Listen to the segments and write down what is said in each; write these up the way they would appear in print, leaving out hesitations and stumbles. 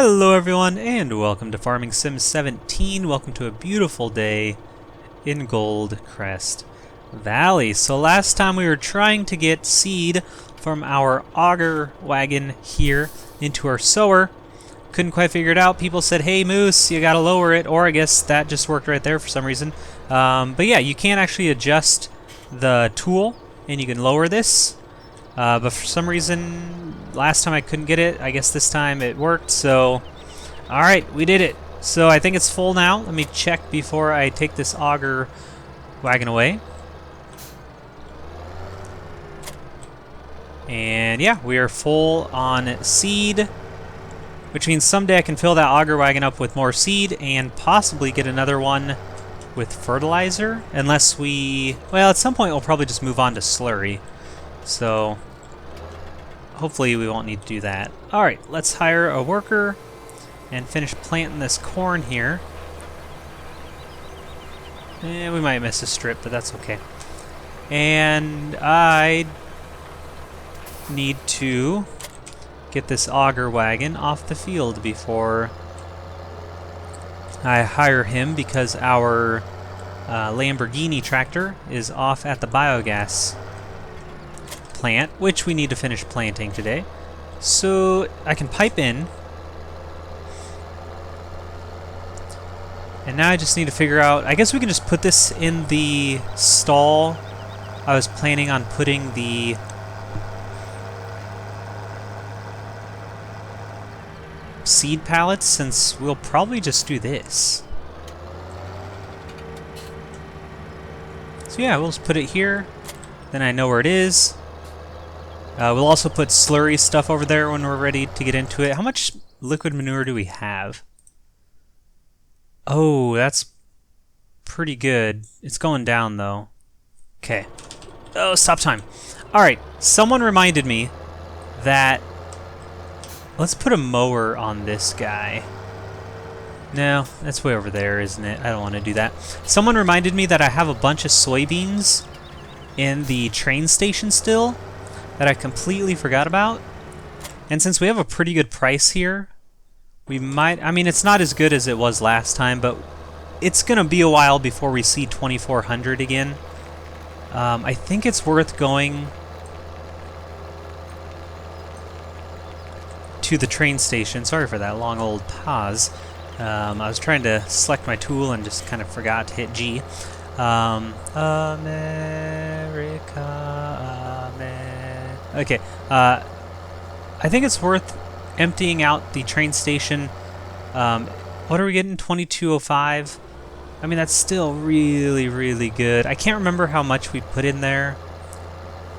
Hello everyone, and welcome to Farming Sim 17. Welcome to a beautiful day in Goldcrest Valley. So last time we were trying to get seed from our auger wagon here into our sower. Couldn't quite figure it out. People said, hey Moose, you gotta lower it, or I guess that just worked right there for some reason. But yeah, you can actually adjust the tool and you can lower this. But for some reason, last time I couldn't get it. I guess this time it worked, so... Alright, we did it. So I think it's full now. Let me check before I take this auger wagon away. And yeah, we are full on seed, which means someday I can fill that auger wagon up with more seed and possibly get another one with fertilizer. Unless we... Well, at some point we'll probably just move on to slurry. So, hopefully we won't need to do that. Alright, let's hire a worker and finish planting this corn here. We might miss a strip, but that's okay. And I need to get this auger wagon off the field before I hire him, because our Lamborghini tractor is off at the biogas plant, which we need to finish planting today. So I can pipe in, and now I just need to figure out, I guess we can just put this in the stall. I was planning on putting the seed pallets, since we'll probably just do this. So yeah, we'll just put it here, then I know where it is. We'll also put slurry stuff over there when we're ready to get into it. How much liquid manure do we have? Oh, that's pretty good. It's going down, though. Okay. Oh, stop time. Alright, someone reminded me that... Let's put a mower on this guy. No, that's way over there, isn't it? I don't want to do that. Someone reminded me that I have a bunch of soybeans in the train station still that I completely forgot about. And since we have a pretty good price here, we might... I mean, it's not as good as it was last time, but it's going to be a while before we see 2400 again. I think it's worth going to the train station. Sorry for that long old pause. I was trying to select my tool and just kind of forgot to hit G. America, okay, I think it's worth emptying out the train station. What are we getting? 2205? I mean, that's still really, really good. I can't remember how much we put in there.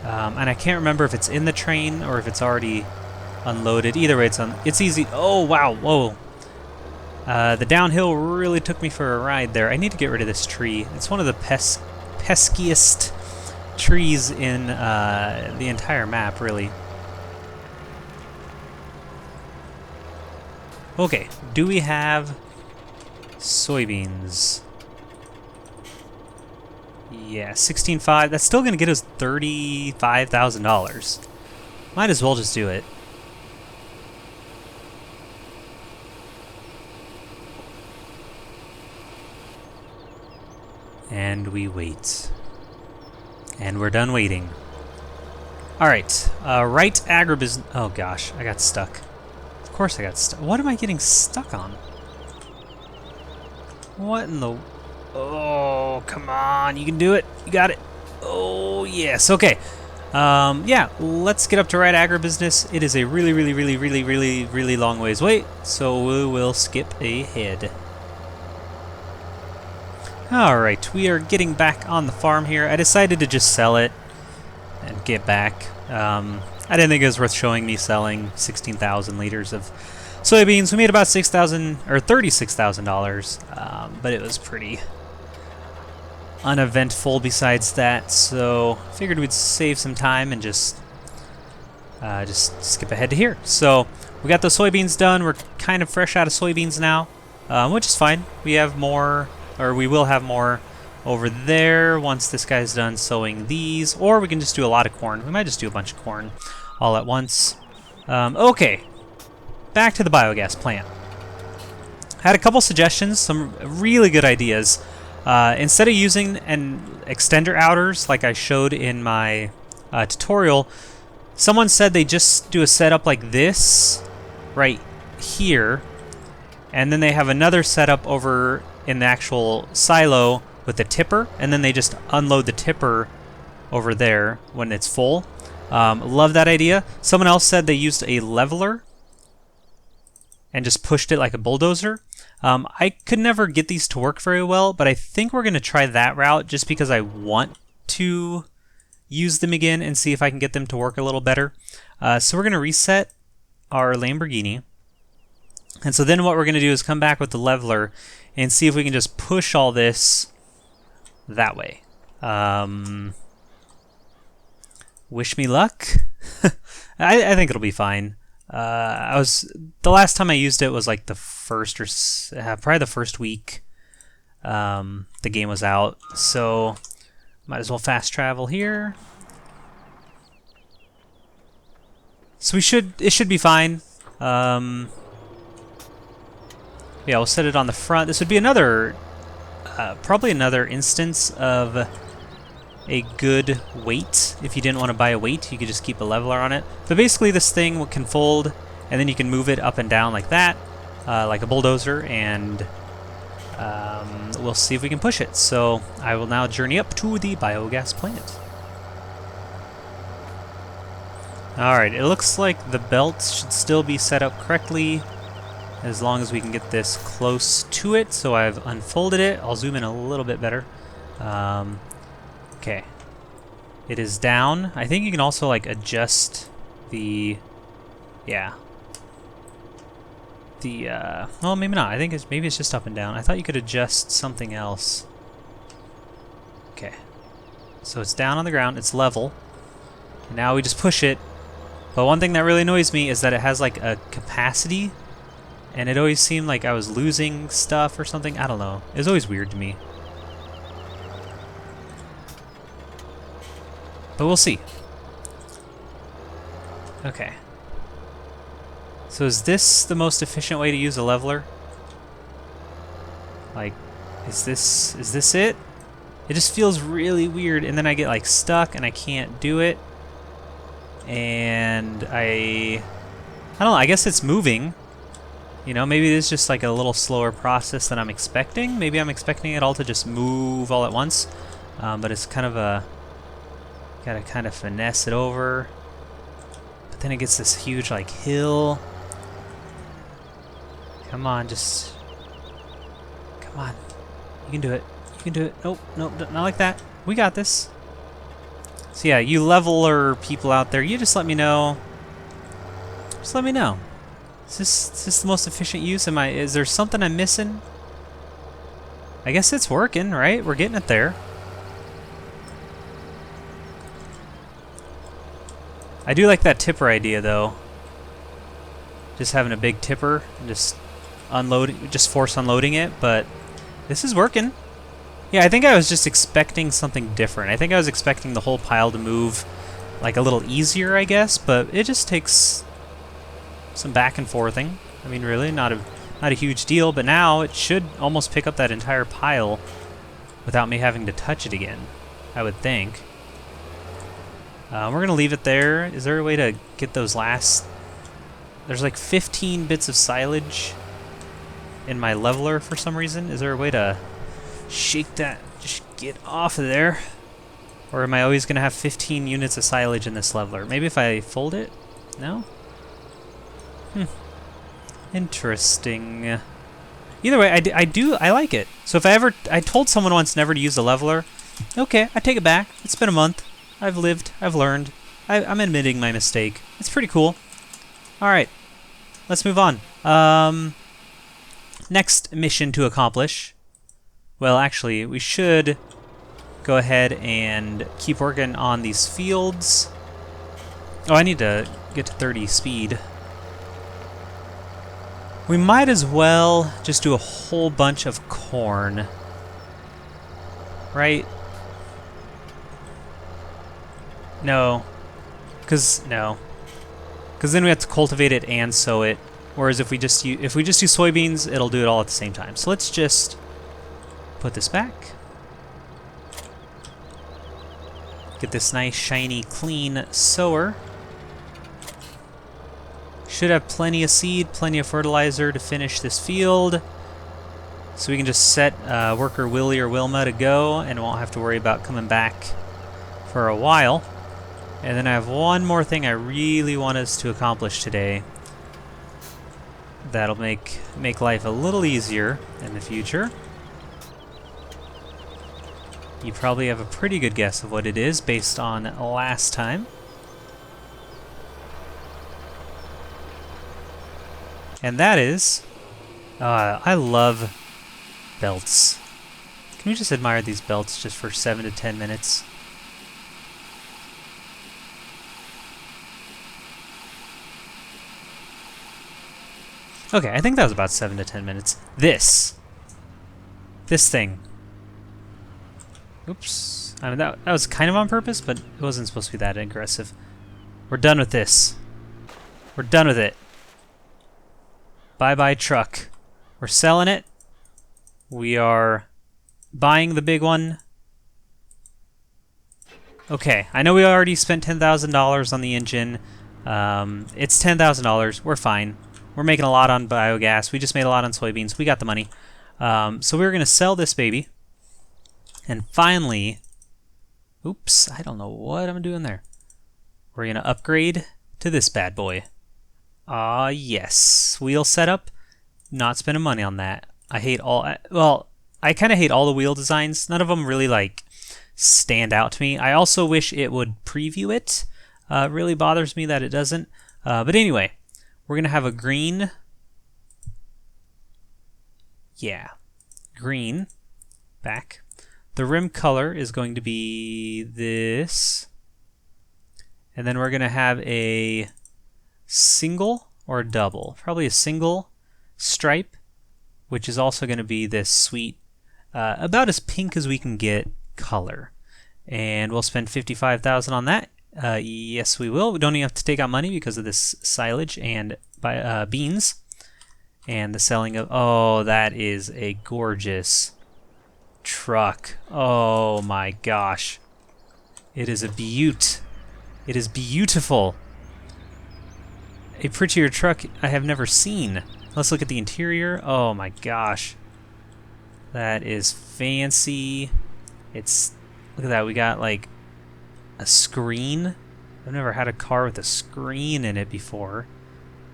And I can't remember if it's in the train or if it's already unloaded. Either way, it's easy. Oh, wow, whoa. The downhill really took me for a ride there. I need to get rid of this tree. It's one of the peskiest trees in the entire map, really. Okay, do we have soybeans? Yeah, 16.5. That's still going to get us $35,000. Might as well just do it. And we wait. And we're done waiting. Alright, right agribusiness... Oh gosh, I got stuck. Of course I got stuck. What am I getting stuck on? What in the... Oh, come on, you can do it. You got it. Oh, yes, okay. Yeah, let's get up to right agribusiness. It is a really long ways wait, so we will skip ahead. Alright, we are getting back on the farm here. I decided to just sell it and get back. I didn't think it was worth showing me selling 16,000 liters of soybeans. We made about $36,000, but it was pretty uneventful besides that, so figured we'd save some time and just skip ahead to here. So we got the soybeans done. We're kind of fresh out of soybeans now, which is fine. We have more... Or we will have more over there once this guy's done sowing these. Or we can just do a lot of corn. We might just do a bunch of corn all at once. Okay. back to the biogas plant. I had a couple suggestions, some really good ideas. Instead of using an extender outers like I showed in my tutorial, someone said they just do a setup like this right here, and then they have another setup over in the actual silo with the tipper, and then they just unload the tipper over there when it's full. Love that idea. Someone else said they used a leveler and just pushed it like a bulldozer. I could never get these to work very well, but I think we're going to try that route just because I want to use them again and see if I can get them to work a little better. So we're going to reset our Lamborghini. And so then what we're going to do is come back with the leveler and see if we can just push all this that way. Wish me luck. I think it'll be fine. The last time I used it was like the first or probably the first week the game was out, so might as well fast travel here. So it should be fine. Yeah, we'll set it on the front. This would be another probably another instance of a good weight. If you didn't want to buy a weight, you could just keep a leveler on it. But basically this thing can fold, and then you can move it up and down like that, like a bulldozer, and we'll see if we can push it. So I will now journey up to the biogas plant. Alright, it looks like the belts should still be set up correctly as long as we can get this close to it. So I've unfolded it. I'll zoom in a little bit better. Okay. It is down. I think you can also like adjust the... Yeah. The, well, maybe not. I think maybe it's just up and down. I thought you could adjust something else. Okay. So it's down on the ground. It's level. And now we just push it. But one thing that really annoys me is that it has like a capacity. And it always seemed like I was losing stuff or something. I don't know. It's always weird to me. But we'll see. Okay. So is this the most efficient way to use a leveler? Like, is this it? It just feels really weird, and then I get like stuck and I can't do it. And I don't know, I guess it's moving. You know, maybe it's just like a little slower process than I'm expecting. Maybe I'm expecting it all to just move all at once. But it's kind of a... Gotta kind of finesse it over. But then it gets this huge like hill. Come on, just... Come on. You can do it. You can do it. Nope, nope, not like that. We got this. So yeah, you leveler people out there, you just let me know. Just let me know. Is this the most efficient use? Is there something I'm missing? I guess it's working, right? We're getting it there. I do like that tipper idea though. Just having a big tipper and just force unloading it, but this is working. Yeah, I think I was just expecting something different. I think I was expecting the whole pile to move like a little easier, I guess, but it just takes some back and forthing. I mean, really, not a huge deal, but now it should almost pick up that entire pile without me having to touch it again, I would think. We're going to leave it there. Is there a way to get those last... There's like 15 bits of silage in my leveler for some reason. Is there a way to shake that, just get off of there? Or am I always going to have 15 units of silage in this leveler? Maybe if I fold it? No? Interesting. Either way, I like it. So if I told someone once never to use a leveler. Okay, I take it back. It's been a month. I've lived. I've learned. I'm admitting my mistake. It's pretty cool. Alright. Let's move on. Next mission to accomplish. Well, actually, we should go ahead and keep working on these fields. Oh, I need to get to 30 speed. We might as well just do a whole bunch of corn. Right? No. Because then we have to cultivate it and sow it. Whereas if we just use soybeans, it'll do it all at the same time. So let's just put this back. Get this nice, shiny, clean sower. Should have plenty of seed, plenty of fertilizer to finish this field. So we can just set worker Willie or Wilma to go and won't have to worry about coming back for a while. And then I have one more thing I really want us to accomplish today. That'll make life a little easier in the future. You probably have a pretty good guess of what it is based on last time. And that is, I love belts. Can we just admire these belts just for 7 to 10 minutes? Okay, I think that was about 7 to 10 minutes. This thing. Oops. I mean, that was kind of on purpose, but it wasn't supposed to be that aggressive. We're done with this. We're done with it. Bye-bye truck. We're selling it. We are buying the big one. Okay, I know we already spent $10,000 on the engine. It's $10,000. We're fine. We're making a lot on biogas. We just made a lot on soybeans. We got the money. So we're going to sell this baby. And finally, oops, I don't know what I'm doing there. We're going to upgrade to this bad boy. Yes. Wheel setup. Not spending money on that. I hate all, well, I kind of hate all the wheel designs. None of them really, like, stand out to me. I also wish it would preview it. It really bothers me that it doesn't. But anyway, we're going to have a green. Yeah. Green. Back. The rim color is going to be this. And then we're going to have a single or a double. Probably a single stripe, which is also going to be this sweet, about as pink as we can get color. And we'll spend $55,000 on that. Yes, we will. We don't even have to take out money because of this silage and beans. And the selling of, oh, that is a gorgeous truck. Oh my gosh. It is a beaut. It is beautiful. A prettier truck I have never seen. Let's look at the interior. Oh my gosh. That is fancy. It's, look at that, we got like a screen. I've never had a car with a screen in it before.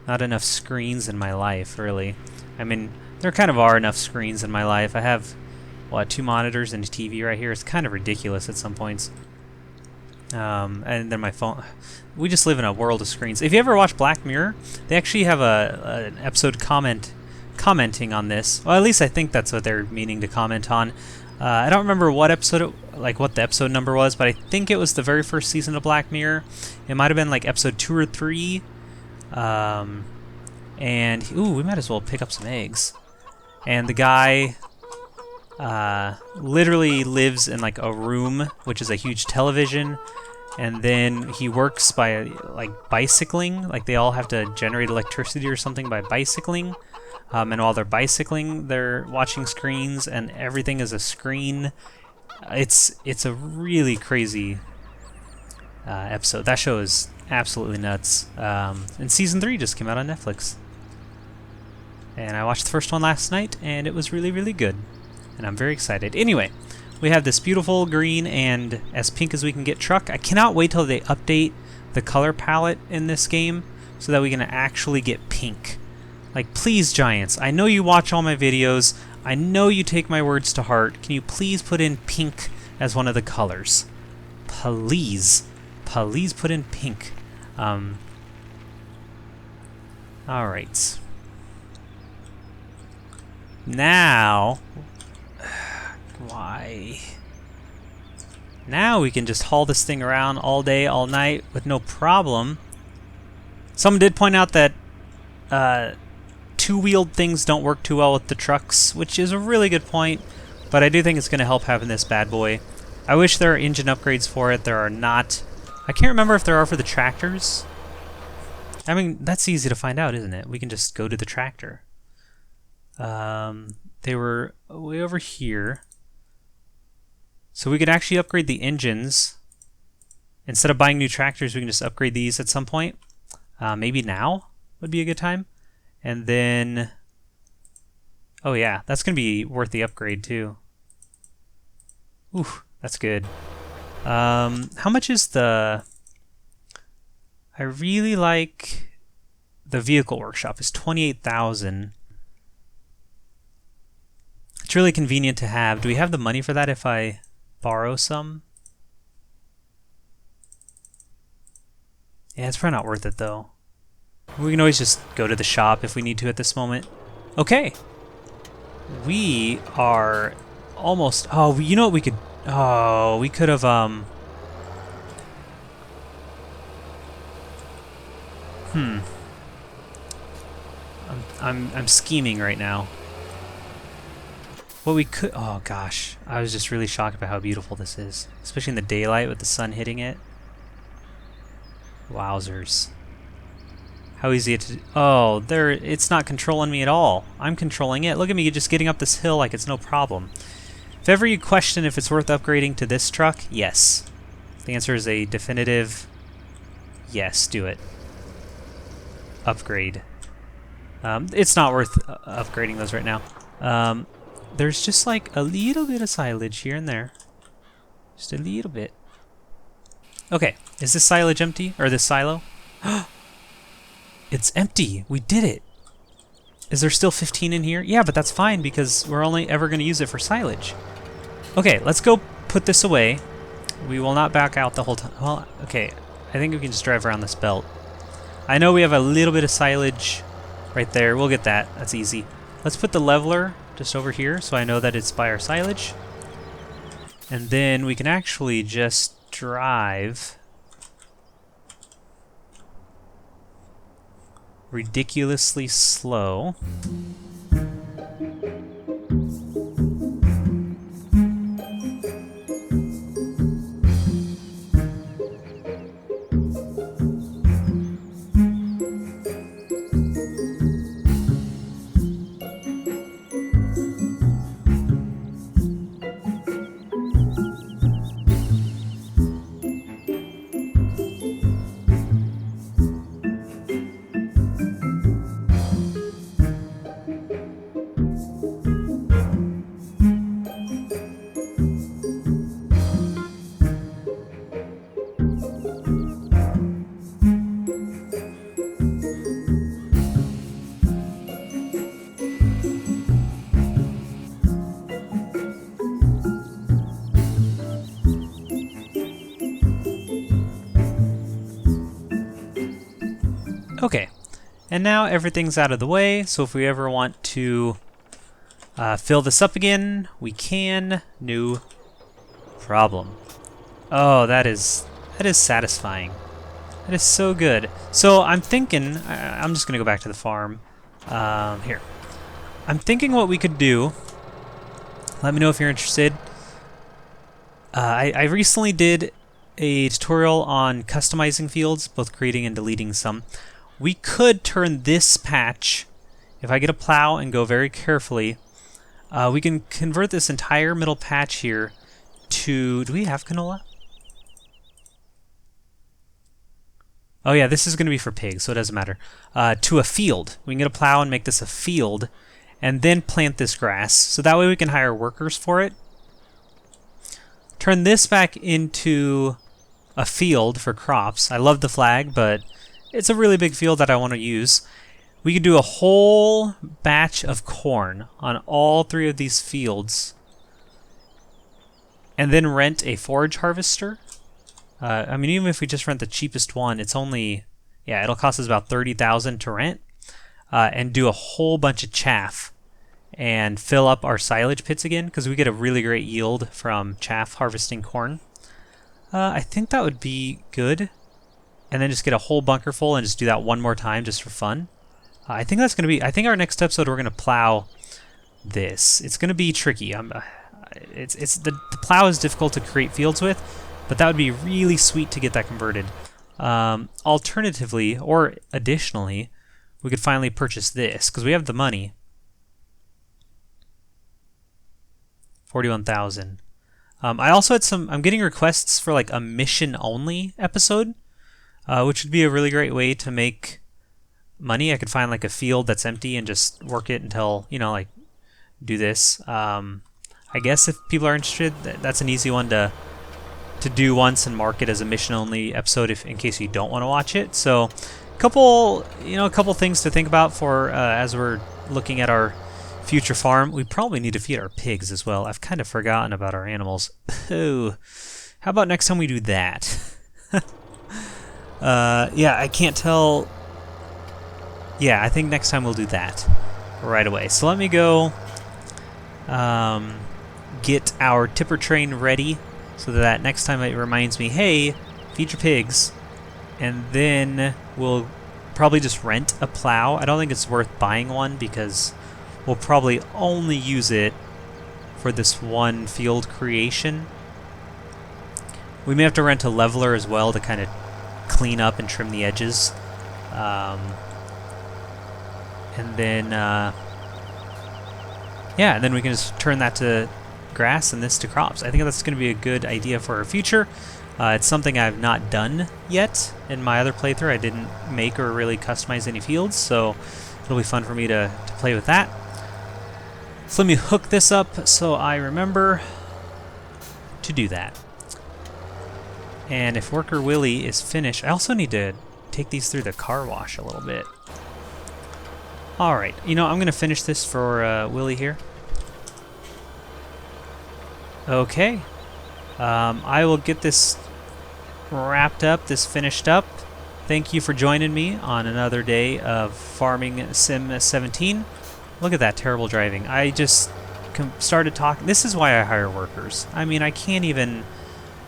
Not enough screens in my life, really. I mean, there kind of are enough screens in my life. I have, what, 2 monitors and a TV right here. It's kind of ridiculous at some points. And then my phone. We just live in a world of screens. If you ever watch Black Mirror, they actually have an episode commenting on this. Well, at least I think that's what they're meaning to comment on. I don't remember what episode, what the episode number was, but I think it was the very first season of Black Mirror. It might have been like episode 2 or 3. And ooh, we might as well pick up some eggs. And the guy literally lives in like a room, which is a huge television, and then he works by like bicycling. Like they all have to generate electricity or something by bicycling. And while they're bicycling, they're watching screens, and everything is a screen. It's a really crazy episode. That show is absolutely nuts. And season 3 just came out on Netflix. And I watched the first one last night, and it was really, really good. And I'm very excited. Anyway, we have this beautiful green and as pink as we can get truck. I cannot wait till they update the color palette in this game so that we can actually get pink. Like, please, Giants, I know you watch all my videos. I know you take my words to heart. Can you please put in pink as one of the colors? Please. Please put in pink. Alright. Now... Why? Now we can just haul this thing around all day, all night with no problem. Someone did point out that two-wheeled things don't work too well with the trucks, which is a really good point, but I do think it's going to help having this bad boy. I wish there are engine upgrades for it. There are not. I can't remember if there are for the tractors. I mean, that's easy to find out, isn't it? We can just go to the tractor. They were way over here. So we could actually upgrade the engines. Instead of buying new tractors, we can just upgrade these at some point. Maybe now would be a good time. And then... Oh yeah, that's going to be worth the upgrade too. Ooh, that's good. How much is the... I really like the vehicle workshop. It's 28,000. It's really convenient to have. Do we have the money for that if I borrow some? Yeah, it's probably not worth it though. We can always just go to the shop if we need to at this moment. Okay. We are almost... Oh, you know what we could... Oh, we could have... I'm scheming right now. What we could... Oh, gosh. I was just really shocked about how beautiful this is. Especially in the daylight with the sun hitting it. Wowzers. How easy it to... Oh, there... It's not controlling me at all. I'm controlling it. Look at me just getting up this hill like it's no problem. If ever you question if it's worth upgrading to this truck, yes. The answer is a definitive yes, do it. Upgrade. It's not worth upgrading those right now. There's just like a little bit of silage here and there. Just a little bit. Okay, is this silage empty? Or this silo? It's empty! We did it! Is there still 15 in here? Yeah, but that's fine because we're only ever going to use it for silage. Okay, let's go put this away. We will not back out the whole time. Well, okay, I think we can just drive around this belt. I know we have a little bit of silage right there. We'll get that. That's easy. Let's put the leveler just over here so I know that it's by our silage. And then we can actually just drive ridiculously slow. Okay, and now everything's out of the way, so if we ever want to fill this up again, we can. No problem. Oh, that is satisfying. That is so good. So I'm thinking, I'm just gonna go back to the farm. Here. I'm thinking what we could do. Let me know if you're interested. I recently did a tutorial on customizing fields, both creating and deleting some. We could turn this patch, if I get a plow and go very carefully, we can convert this entire middle patch here to... Do we have canola? Oh yeah, this is going to be for pigs, so it doesn't matter. To a field. We can get a plow and make this a field, and then plant this grass, so that way we can hire workers for it. Turn this back into a field for crops. I love the flag, but it's a really big field that I want to use. We could do a whole batch of corn on all three of these fields and then rent a forage harvester. I mean, even if we just rent the cheapest one, it's only, yeah, it'll cost us about 30,000 to rent, and do a whole bunch of chaff and fill up our silage pits again, because we get a really great yield from chaff harvesting corn. I think that would be good. And then just get a whole bunker full and just do that one more time just for fun. I think that's going to be... I think our next episode we're going to plow this. It's going to be tricky. The plow is difficult to create fields with, but that would be really sweet to get that converted. Alternatively, or additionally, we could finally purchase this, because we have the money. 41,000. I also had I'm getting requests for like a mission-only episode, which would be a really great way to make money. I could find like a field that's empty and just work it until, like do this. I guess if people are interested, that's an easy one to do once and mark it as a mission-only episode in case you don't want to watch it. So, a couple things to think about for as we're looking at our future farm. We probably need to feed our pigs as well. I've kind of forgotten about our animals. Oh, how about next time we do that? Yeah, I can't tell. Yeah, I think next time we'll do that right away. So let me go get our tipper train ready so that next time it reminds me, hey, feed your pigs. And then we'll probably just rent a plow. I don't think it's worth buying one because we'll probably only use it for this one field creation. We may have to rent a leveler as well to kind of clean up and trim the edges. And then, yeah, and then we can just turn that to grass and this to crops. I think that's going to be a good idea for our future. It's something I've not done yet in my other playthrough. I didn't make or really customize any fields, so it'll be fun for me to play with that. So let me hook this up so I remember to do that. And if Worker Willie is finished, I also need to take these through the car wash a little bit. Alright, I'm going to finish this for Willie here. Okay. I will get this wrapped up, this finished up. Thank you for joining me on another day of Farming Sim 17. Look at that terrible driving. I just started talking. This is why I hire workers. I mean, I can't even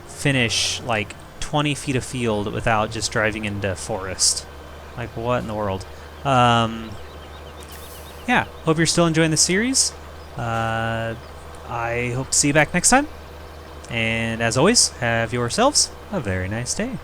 finish like 20 feet of field without just driving into forest. Like, what in the world? Yeah, hope you're still enjoying the series. I hope to see you back next time. And as always, have yourselves a very nice day.